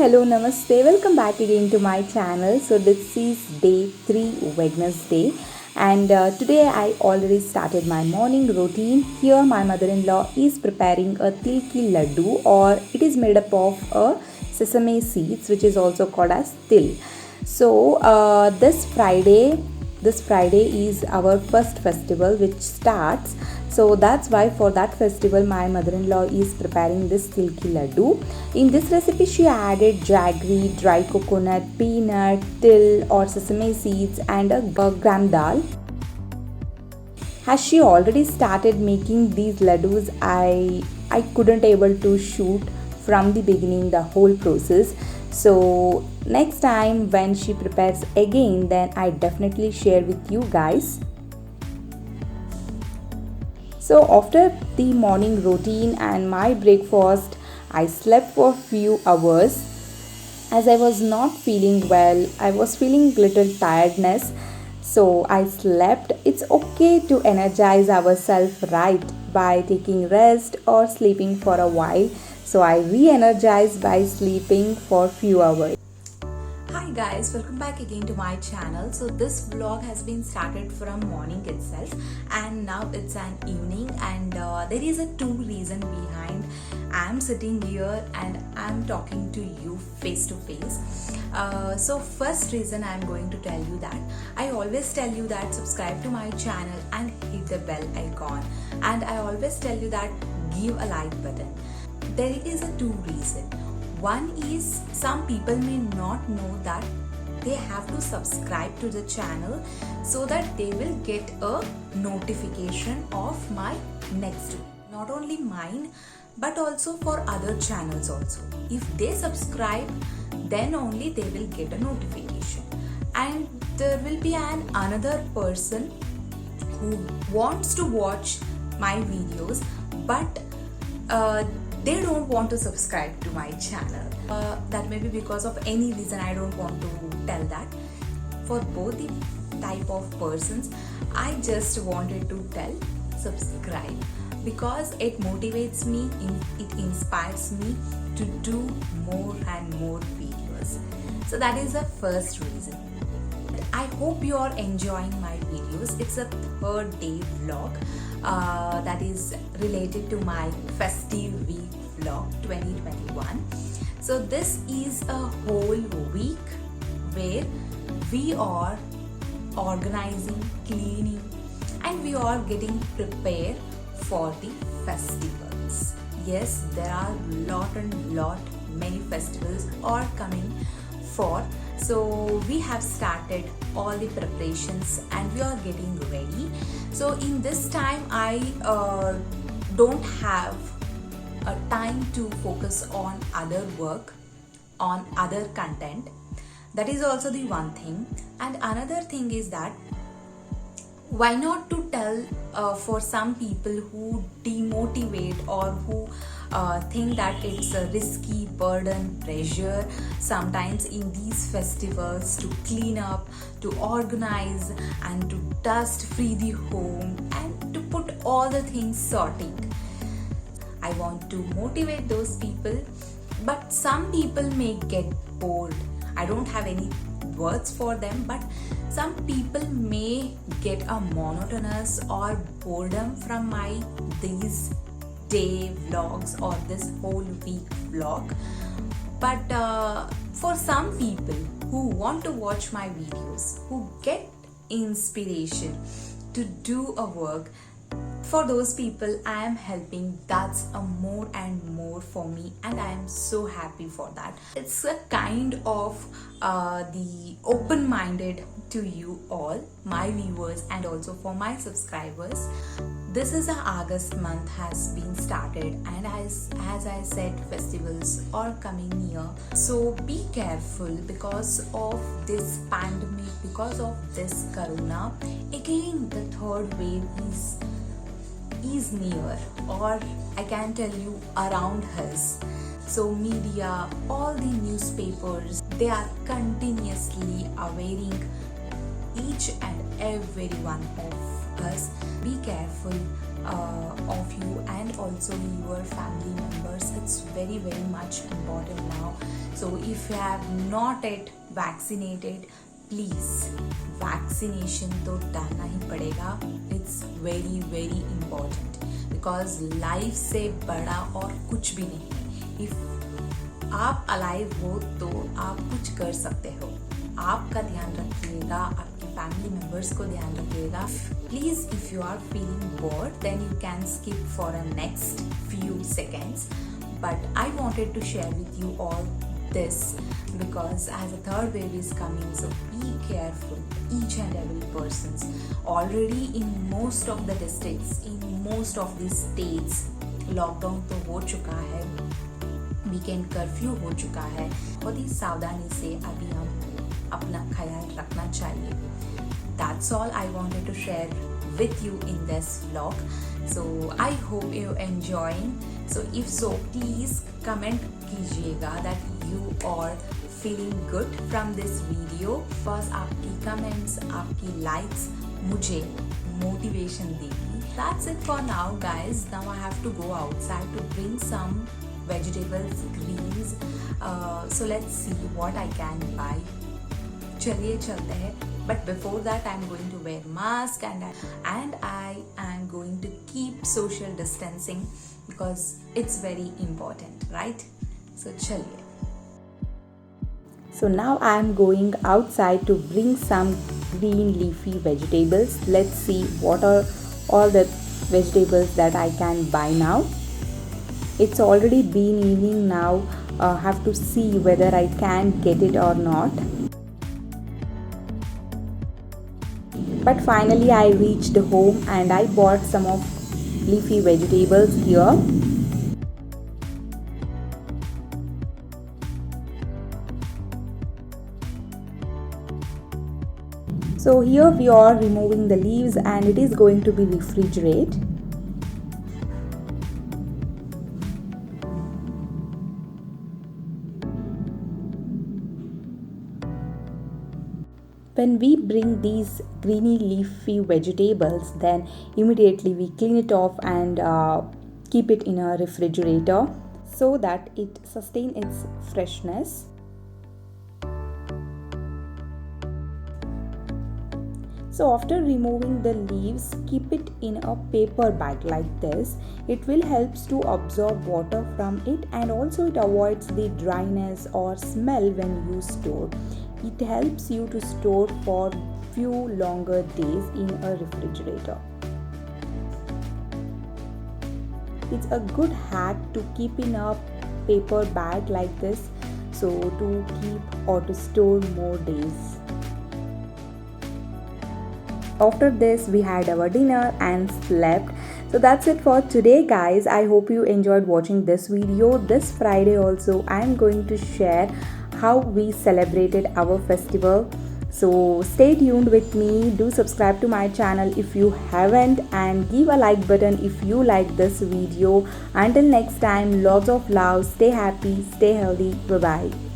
hello, namaste. Welcome back again to my channel. So, this is day 3, Wednesday, and today I already started my morning routine. Here, my mother in law is preparing a til ki laddu, or it is made up of sesame seeds, which is also called as til. So, this Friday is our first festival which starts. So that's why for that festival my mother-in-law is preparing this tilki laddu. In this recipe she added jaggery, dry coconut, peanut, till or sesame seeds and a gram dal. As she already started making these laddus, I couldn't able to shoot from the beginning the whole process. So next time when she prepares again, then I definitely share with you guys. So after the morning routine and my breakfast, I slept for few hours as I was not feeling well. I was feeling little tiredness. So I slept. It's okay to energize ourselves, right, by taking rest or sleeping for a while. So I re-energized by sleeping for few hours. Hi guys, welcome back again to my channel. So this vlog has been started from morning itself and now it's an evening, and there is a two reason behind I'm sitting here and I'm talking to you face to face. So first reason I'm going to tell you that I always tell you that subscribe to my channel and hit the bell icon, and I always tell you that give a like button. There is a two reason. One is some people may not know that they have to subscribe to the channel so that they will get a notification of my next video. Not only mine but also for other channels also. If they subscribe, then only they will get a notification. And there will be another person who wants to watch my videos but they don't want to subscribe to my channel. That may be because of any reason, I don't want to tell that. For both the type of persons, I just wanted to tell subscribe because it motivates me, it inspires me to do more and more videos. So that is the first reason. I hope you are enjoying my videos. It's a third day vlog that is related to my festive week vlog 2021. So this is a whole week where we are organizing, cleaning, and we are getting prepared for the festivals. Yes, there are many festivals are coming for. So we have started all the preparations and we are getting ready. So in this time I don't have a time to focus on other work, on other content. That is also the one thing. And another thing is that why not to tell for some people who demotivate or who think that it's a risky burden, pressure sometimes in these festivals to clean up, to organize and to dust free the home and to put all the things sorting. I want to motivate those people, but some people may get bored. I don't have any words for them, but some people may get a monotonous or boredom from my these day vlogs or this whole week vlog. But for some people who want to watch my videos, who get inspiration to do a work, for those people I am helping. That's a more and more for me, and I am so happy for that. It's a kind of the open-minded to you all, my viewers, and also for my subscribers. This is a August month has been started, and as I said, festivals are coming near. So be careful because of this pandemic, because of this corona. Again, the third wave is near, or I can tell you around us. So media, all the newspapers, they are continuously awaiting each and every one of us. Be careful of you and also your family members. It's very much important now. So if you have not yet vaccinated, please vaccination तो डालना ही पड़ेगा. It's very important because life से बड़ा और कुछ भी नहीं है. If आप alive हो तो आप कुछ कर सकते हो. आपका ध्यान रखिएगा, आपके फैमिली मेंबर्स को ध्यान रखिएगा. Please if you are feeling bored then you can skip for a next few seconds, but I wanted to share with you all this because as a third wave is coming, so be careful, each and every persons. Already in most of the districts, in most of the states, lockdown तो हो चुका है, weekend curfew हो चुका है. बहुत ही सावधानी से अभी हम अपना ख्याल रखना चाहिए. That's all I wanted to share with you in this vlog. So I hope you enjoying. So if so, please comment कीजिएगा that you are feeling good from this video because आपकी comments, आपकी likes मुझे motivation देगी. That's it for now, guys. Now I have to go outside to bring some vegetables, greens. So let's see what I can buy. चलिए चलते हैं. But before that, I'm going to wear mask and I am going to keep social distancing because it's very important, right? So चलिए. So now I am going outside to bring some green leafy vegetables. Let's see what are all the vegetables that I can buy now. It's already been evening now. Have to see whether I can get it or not. But finally I reached home and I bought some of leafy vegetables here. So here we are removing the leaves and it is going to be refrigerated. When we bring these greeny leafy vegetables, then immediately we clean it off and keep it in a refrigerator so that it sustains its freshness. So after removing the leaves, keep it in a paper bag like this. It will help to absorb water from it and also it avoids the dryness or smell when you store. It helps you to store for few longer days in a refrigerator. It's a good hack to keep in a paper bag like this, so to keep or to store more days. After this we had our dinner and slept. So that's it for today, guys. I hope you enjoyed watching this video. This Friday also I am going to share how we celebrated our festival. So stay tuned with me. Do subscribe to my channel if you haven't and give a like button if you like this video. Until next time, lots of love. Stay happy, stay healthy. Bye bye.